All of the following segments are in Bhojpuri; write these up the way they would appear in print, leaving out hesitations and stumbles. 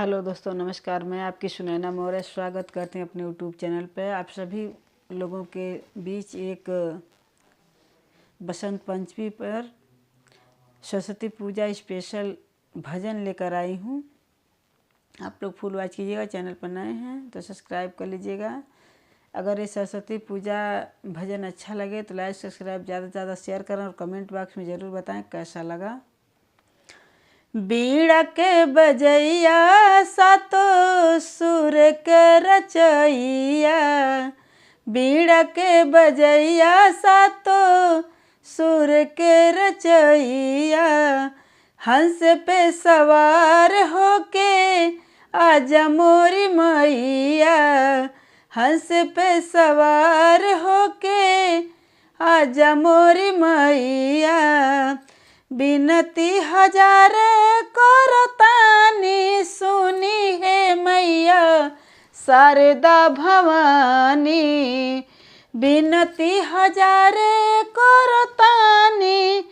हेलो दोस्तों, नमस्कार। मैं आपकी सुनैना मौर्य स्वागत करती हूँ अपने यूट्यूब चैनल पर। आप सभी लोगों के बीच एक बसंत पंचमी पर सरस्वती पूजा स्पेशल भजन लेकर आई हूँ। आप लोग फुल वॉच कीजिएगा। चैनल पर नए हैं तो सब्सक्राइब कर लीजिएगा। अगर ये सरस्वती पूजा भजन अच्छा लगे तो लाइक सब्सक्राइब ज़्यादा से ज़्यादा शेयर करें और कमेंट बॉक्स में ज़रूर बताएं कैसा लगा। बीड़ा के बजैया सातो सुर के रचैया, बीड़ा के बजैया सातो सुर के रचैया, हंस पे सवार होके आजा मोरी मैया, हंस पे सवार होके आजा मोरी मैया। बिनती हजार करतानी सुनी है मैया शारदा भवानी, बिनती हजार करतानी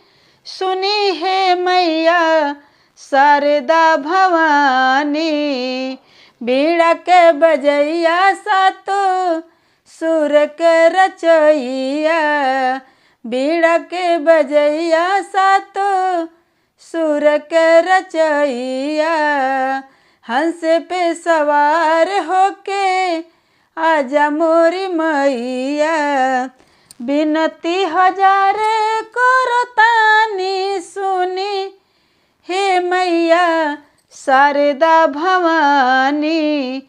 सुनी है मैया शारदा भवानी। बीड़ा के बजैया सातो सुर के रचैया, बीड़ा के बजैया सातो सुर के रचैया, हंस पे सवार होके आजा मोरी मैया। बिनती हजार करतानी सुनी हे मैया शारदा भवानी,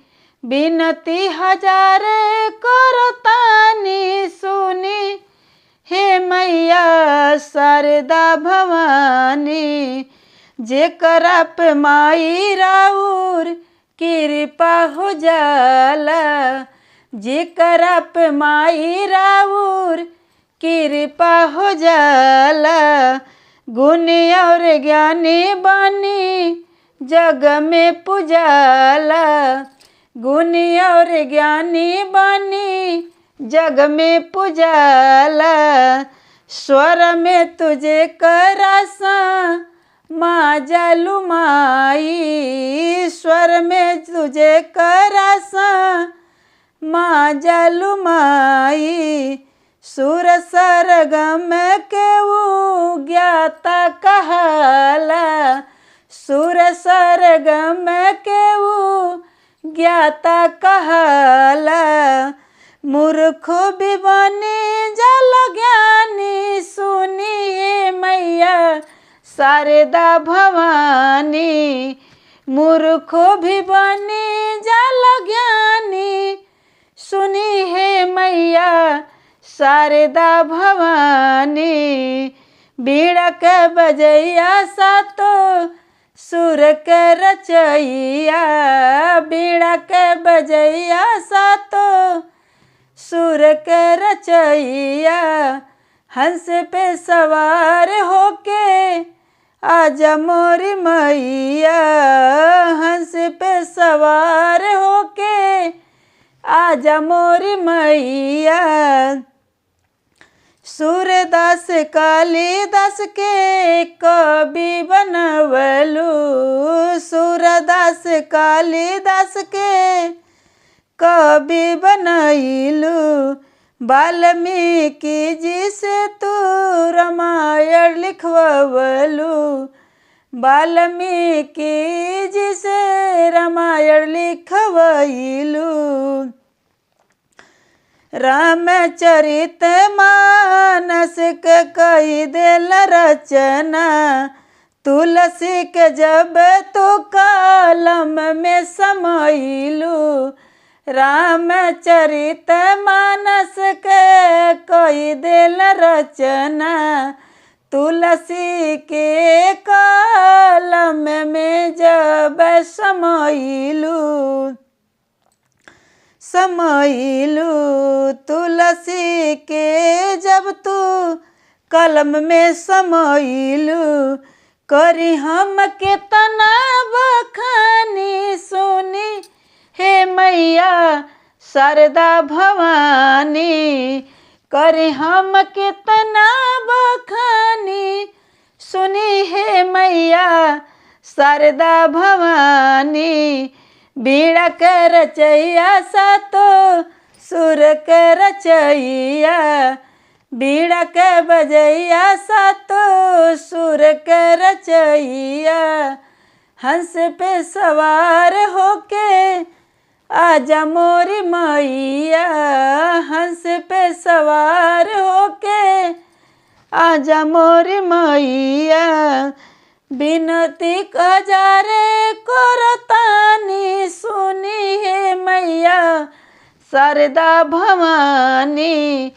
बिनती हजार करतानी सुनी हे मैया शारदा भवानी। जेकरा पे माई राउर कृपा हो जाला, जेकरा पे माई राउर कृपा हो जाला, गुणी और ज्ञानी बानी जग में पुजाला, गुणी और ज्ञानी बानी जग में पुजाला। स्वर में तुझे करासा माँ जालू माई, स्वर में तुझे करासा माँ जालू माई। सुर सरगम के वो ज्ञाता कहाला, सुर सरगम के वो ज्ञाता कहाला। मूर्खो भी बने जल ज्ञानी सुनी हे मैया शारदा भवानी, मूर्खो भी बने जल ज्ञानी सुनी हे मैया शारदा भवानी। बीड़ा के बजैया सातो सुर के रचैया, बीड़ा के बजैया सातो सुर के रचैया, हंस पे सवार होके आजा मोरी मैया, हंस पे सवार होके आजा मोरी मैया। सूरदास कालिदास के कवि बनवलू, सूरदास कालिदास के कवि बनैलू, वाल्मीकि जी से तू रामायण लिखवलू, वाल्मीकि जी से रामायण लिखवलू। रामचरित मानस के कई देल रचना, तुलसी के जब तो कलम में समैलू, रामचरित मानस के कई देल रचना, तुलसी के कलम में जब समैलू, समैलू तुलसी के जब तू कलम में समैलू। करी हम केतना बखानी सुनी हे मैया शारदा भवानी, करी हम केतना बखानी सुनी हे मैया शारदा भवानी बीड़ा के रचैया सातो सुर के रचैया बीड़ा के बजैया सातो सुर के रचैया हंस पे सवार होके आजा मोरी मैया हंस पे सवार होके आजा मोरी मैया बिनती कजारे करतानी सुनी है मैया शारदा भवानी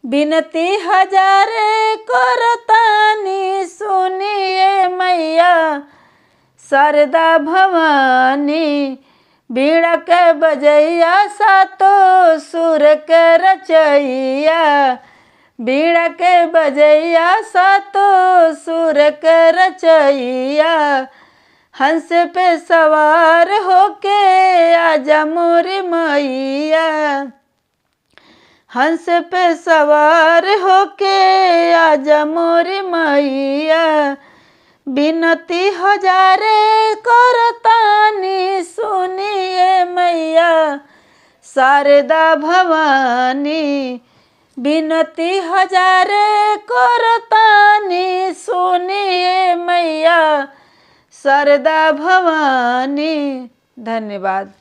बिनती हजारे करतानी सुनी है मैया शारदा भवानी बीड़ा के बजैया सातो सुर के रचैया बीड़ा के बजैया सातो सुर के रचैया हंस पे सवार होके आजा मोरी मैया हंस पे सवार होके आजा मोरी मैया बिनती हजारे करतानी सुनिए मैया शारदा भवानी बिनती हजारे करतानी सुनिए मैया शारदा भवानी। धन्यवाद।